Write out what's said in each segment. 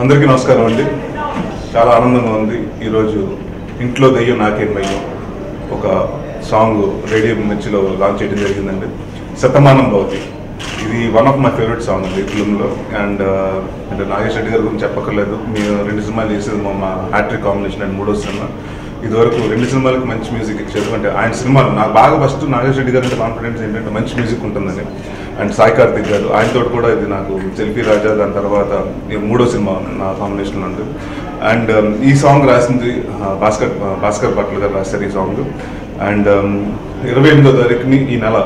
అందరికీ నమస్కారం అండి. చాలా ఆనందంగా ఉంది. ఈరోజు ఇంట్లో దయ్యం నాకేం భయం ఒక సాంగ్ రేడియో మిర్చిలో లాంచ్ చేయడం జరిగిందండి. శతమానం భవతి. ఇది one of my favourite song అండి ఫిల్మ్లో. అండ్ అంటే నాగేష్ రెడ్డి గారి గురించి చెప్పక్కర్లేదు. మేము 2 సినిమాలు చేసేది మా హ్యాట్రిక్ కాంబినేషన్ అండ్ 3వ సినిమా. ఇదివరకు 2 సినిమాలకు మంచి మ్యూజిక్ ఇచ్చారు. అంటే ఆయన సినిమాలు నాకు బాగా ఫస్ట్ నాగేష్ రెడ్డి గారి అంటే కాన్ఫిడెన్స్ ఏంటంటే మంచి మ్యూజిక్ ఉంటుందని. అండ్ సాయి కార్తిక్ గారు ఆయనతో కూడా ఇది నాకు సెల్ఫీ రాజా, దాని తర్వాత 3వ సినిమా నా కాంబినేషన్లో ఉంది. అండ్ ఈ సాంగ్ రాసింది భాస్కర్ భట్ల గారు రాశారు ఈ సాంగ్. అండ్ 28వ తారీఖుని ఈ నెల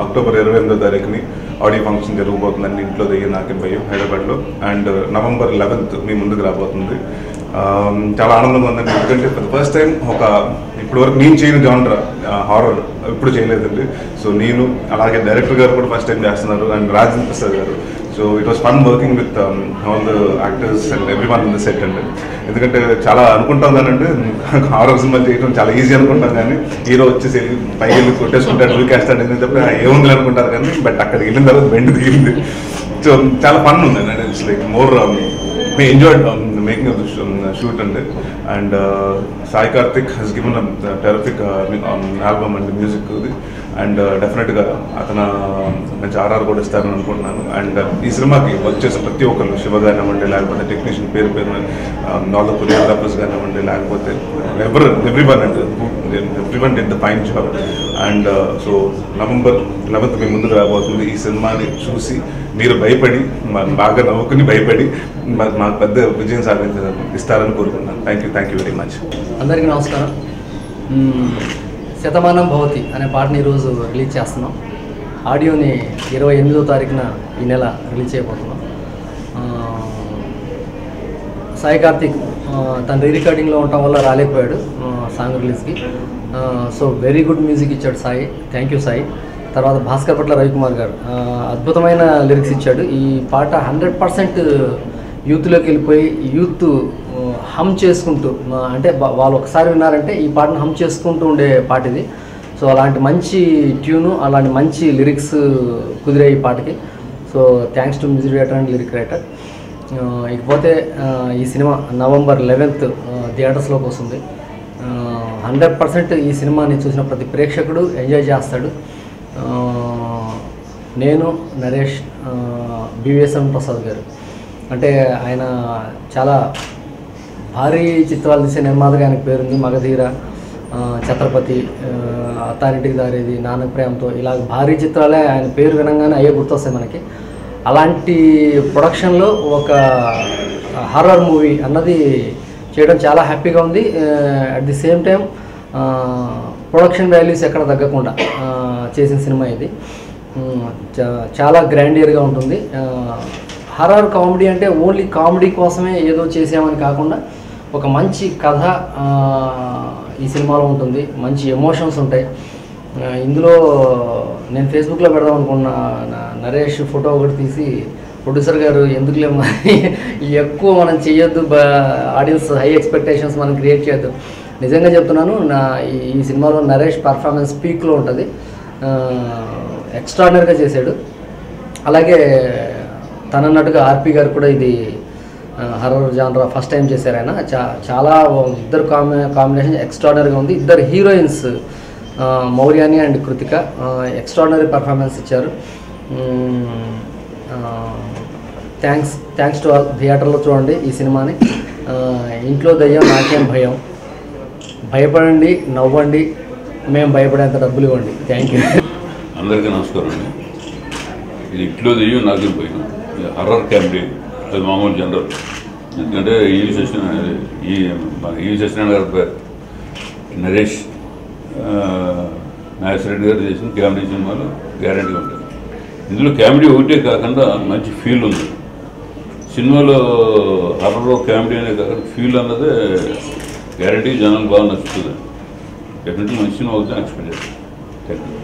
అక్టోబర్ 28వ తారీఖుని ఆడియో ఫంక్షన్ జరగబోతుందండి ఇంట్లో దయ్యం నాకేం భయం హైదరాబాద్లో. అండ్ నవంబర్ 11th మీ ముందుకు రాబోతుంది. చాలా ఆనందంగా ఉందండి. ఎందుకంటే ఫస్ట్ టైం ఒక ఇప్పటివరకు నేను చేయని జానర్ హారర్ ఎప్పుడు చేయలేదండి. సో నేను అలాగే డైరెక్టర్ గారు కూడా ఫస్ట్ టైం చేస్తున్నారు అండ్ రాజేంద్ర ప్రసాద్ గారు. So it was fun working with all the actors and every one in the set అండి. ఎందుకంటే చాలా అనుకుంటాం కానండి హారర్ సినిమాలు చేయడం చాలా ఈజీ అనుకుంటాం, కానీ హీరో వచ్చేసి పైకి వెళ్ళి కొట్టేసుకుంటాడు దూకేస్తాడు అని చెప్పి ఏముంది అనుకుంటారు, కానీ బట్ అక్కడికి వెళ్ళిన తర్వాత బెండ్ దిగింది. సో చాలా ఫన్ ఉంది అండి. It's like more we enjoyed making of the shoot and Sai Karthik has given a terrific album and music and definitely atana manchi RR kuda istaranu anukuntunanu. And ee cinemaaki vachese prati okkaru Shiva gaanavandi lekapothe technician peru all the choreographers gaanavandi lekapothe everyone did the fine job. And so November 11th మీ ముందుకు రాబోతుంది. ఈ సినిమాని చూసి మీరు భయపడి బాగా నవ్వుకుని భయపడి మాకు పెద్ద విజయం ఇస్తారని కోరుకుంటున్నాను. Thank you very much. అందరికీ నమస్కారం. శతమానం భవతి అనే పాటని ఈరోజు రిలీజ్ చేస్తున్నాం. ఆడియోని 28వ తారీఖున ఈ నెల రిలీజ్ చేయబోతున్నాం. సాయి కార్తిక్ తన రికార్డింగ్లో ఉండటం వల్ల రాలేకపోయాడు సాంగ్ రిలీజ్కి. సో వెరీ గుడ్ మ్యూజిక్ ఇచ్చాడు సాయి. Thank you Sai. తర్వాత భాస్కర్ భట్ల రవికుమార్ గారు అద్భుతమైన లిరిక్స్ ఇచ్చాడు. ఈ పాట 100% యూత్లోకి వెళ్ళిపోయి యూత్ హమ్ చేసుకుంటూ, అంటే వాళ్ళు ఒకసారి విన్నారంటే ఈ పాటను హమ్ చేసుకుంటూ ఉండే పాట ఇది. సో అలాంటి మంచి ట్యూను, అలాంటి మంచి లిరిక్స్ కుదిరే ఈ పాటకి. So thanks to music director and lyric writer. ఇకపోతే ఈ సినిమా November 11th థియేటర్స్లోకి వస్తుంది. 100% ఈ సినిమాని చూసిన ప్రతి ప్రేక్షకుడు ఎంజాయ్ చేస్తాడు. నేను, నరేష్, బివిఎస్ఎం ప్రసాద్ గారు, అంటే ఆయన చాలా భారీ చిత్రాలు తీసే నిర్మాతగా ఆయనకు పేరుంది. మగధీర, ఛత్రపతి, అత్తారింటికి దారేది, నాన్నక ప్రేమతో, ఇలా భారీ చిత్రాలే ఆయన పేరు వినంగానే అయ్యే గుర్తొస్తాయి మనకి. అలాంటి ప్రొడక్షన్లో ఒక హారర్ మూవీ అన్నది చేయడం చాలా హ్యాపీగా ఉంది. At the same time production values ఎక్కడ తగ్గకుండా చేసిన సినిమా ఇది. చాలా గ్రాండియర్గా ఉంటుంది. హర్రర్ కామెడీ అంటే ఓన్లీ కామెడీ కోసమే ఏదో చేసామని కాకుండా ఒక మంచి కథ ఈ సినిమాలో ఉంటుంది. మంచి ఎమోషన్స్ ఉంటాయి ఇందులో. నేను ఫేస్బుక్లో పెడదాం అనుకున్న నరేష్ ఫోటో ఒకటి తీసి ప్రొడ్యూసర్ గారు ఎందుకులే ఎక్కువ మనం చేయొద్దు, ఆడియన్స్ హై ఎక్స్పెక్టేషన్స్ మనం క్రియేట్ చేయొద్దు. నిజంగా చెప్తున్నాను, ఈ సినిమాలో నరేష్ పర్ఫార్మెన్స్ పీక్లో ఉంటుంది. ఎక్స్ట్రాడినరీగా చేశాడు. అలాగే తనన్నట్టుగా ఆర్పి గారు కూడా ఇది హర్రర్ జానర్ ఫస్ట్ టైం చేశారు ఆయన. చాలా ఇద్దరు కాంబినేషన్ ఎక్స్ట్రాడినరీగా ఉంది. ఇద్దరు హీరోయిన్స్ మౌర్యాని అండ్ కృతిక ఎక్స్ట్రాడినరీ పర్ఫార్మెన్స్ ఇచ్చారు. Thanks to all. థియేటర్లో చూడండి ఈ సినిమాని. ఇంట్లో దయ్యం నాకేం భయం. భయపడండి, నవ్వండి, మేము భయపడేంత డబ్బులు ఇవ్వండి. Thank you. అందరికీ నమస్కారం అండి. ఇది ఇంట్లో దయ్యం నాకేం భయం హర్రర్ కామెడీ, అది మామూలు జనరల్. ఎందుకంటే ఈ సత్యనారాయణ గారి పేరు నరేష్ నాగేశ్వర రెడ్డి గారు చేసిన కామెడీ సినిమాలు గ్యారంటీ ఉంటాయి. ఇందులో కామెడీ ఒకటే కాకుండా మంచి ఫీల్ ఉంది సినిమాలో. హర్రర్ కామెడీ అనే కాకుండా ఫీల్ అన్నదే గ్యారంటీ జనాలు బాగా నచ్చుతుంది. డెఫినెట్లీ మంచి సినిమా అవుతుందని ఎక్స్పెక్ట్ చేస్తాను. Thank you.